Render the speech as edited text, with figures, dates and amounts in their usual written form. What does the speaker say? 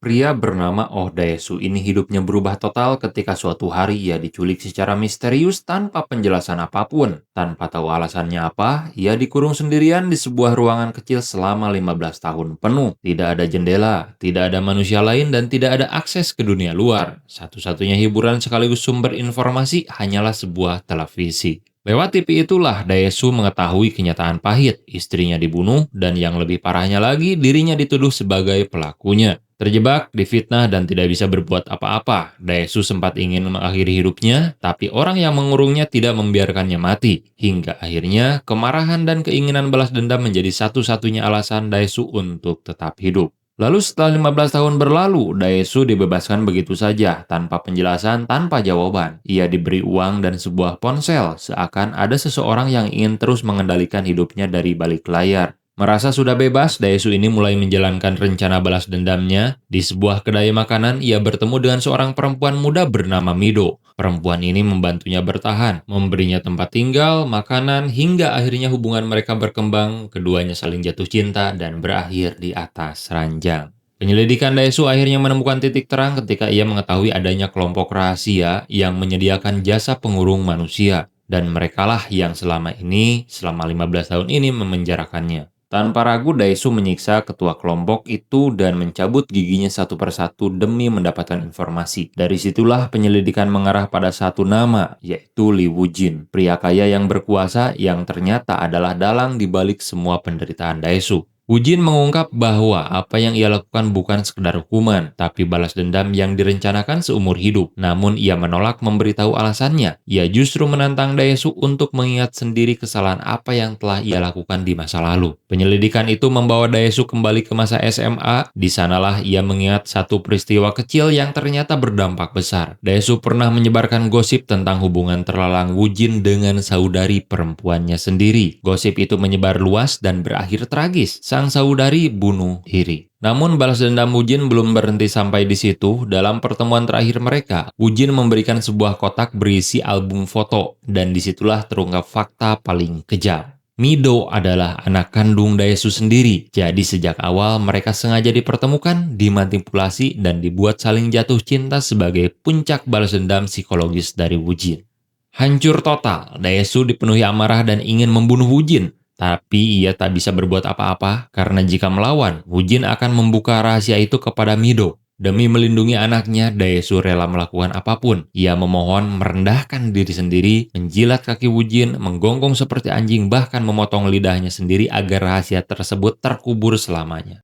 Pria bernama Oh Daesu ini hidupnya berubah total ketika suatu hari ia diculik secara misterius tanpa penjelasan apapun. Tanpa tahu alasannya apa, ia dikurung sendirian di sebuah ruangan kecil selama 15 tahun penuh. Tidak ada jendela, tidak ada manusia lain, dan tidak ada akses ke dunia luar. Satu-satunya hiburan sekaligus sumber informasi hanyalah sebuah televisi. Lewat TV itulah Daesu mengetahui kenyataan pahit, istrinya dibunuh, dan yang lebih parahnya lagi, dirinya dituduh sebagai pelakunya. Terjebak, difitnah, dan tidak bisa berbuat apa-apa, Daesu sempat ingin mengakhiri hidupnya, tapi orang yang mengurungnya tidak membiarkannya mati. Hingga akhirnya, kemarahan dan keinginan balas dendam menjadi satu-satunya alasan Daesu untuk tetap hidup. Lalu setelah 15 tahun berlalu, Daesu dibebaskan begitu saja, tanpa penjelasan, tanpa jawaban. Ia diberi uang dan sebuah ponsel, seakan ada seseorang yang ingin terus mengendalikan hidupnya dari balik layar. Merasa sudah bebas, Daesu ini mulai menjalankan rencana balas dendamnya. Di sebuah kedai makanan, ia bertemu dengan seorang perempuan muda bernama Mido. Perempuan ini membantunya bertahan, memberinya tempat tinggal, makanan, hingga akhirnya hubungan mereka berkembang, keduanya saling jatuh cinta dan berakhir di atas ranjang. Penyelidikan Daesu akhirnya menemukan titik terang ketika ia mengetahui adanya kelompok rahasia yang menyediakan jasa pengurung manusia. Dan merekalah yang selama 15 tahun ini memenjarakannya. Tanpa ragu, Daesu menyiksa ketua kelompok itu dan mencabut giginya satu persatu demi mendapatkan informasi. Dari situlah penyelidikan mengarah pada satu nama, yaitu Li Wujin, pria kaya yang berkuasa yang ternyata adalah dalang di balik semua penderitaan Daesu. Wujin mengungkap bahwa apa yang ia lakukan bukan sekedar hukuman, tapi balas dendam yang direncanakan seumur hidup. Namun ia menolak memberitahu alasannya. Ia justru menantang Daesu untuk mengingat sendiri kesalahan apa yang telah ia lakukan di masa lalu. Penyelidikan itu membawa Daesu kembali ke masa SMA. Di sanalah ia mengingat satu peristiwa kecil yang ternyata berdampak besar. Daesu pernah menyebarkan gosip tentang hubungan terlalang Wujin dengan saudari perempuannya sendiri. Gosip itu menyebar luas dan berakhir tragis. Sang saudari bunuh diri. Namun balas dendam Wujin belum berhenti sampai di situ. Dalam pertemuan terakhir mereka, Wujin memberikan sebuah kotak berisi album foto, dan disitulah terungkap fakta paling kejam. Mido adalah anak kandung Daesu sendiri. Jadi sejak awal mereka sengaja dipertemukan, dimanipulasi, dan dibuat saling jatuh cinta sebagai puncak balas dendam psikologis dari Wujin. Hancur total, Daesu dipenuhi amarah dan ingin membunuh Wujin. Tapi ia tak bisa berbuat apa-apa karena jika melawan, Wujin akan membuka rahasia itu kepada Mido. Demi melindungi anaknya, Daesu rela melakukan apapun. Ia memohon merendahkan diri sendiri, menjilat kaki Wujin, menggonggong seperti anjing, bahkan memotong lidahnya sendiri agar rahasia tersebut terkubur selamanya.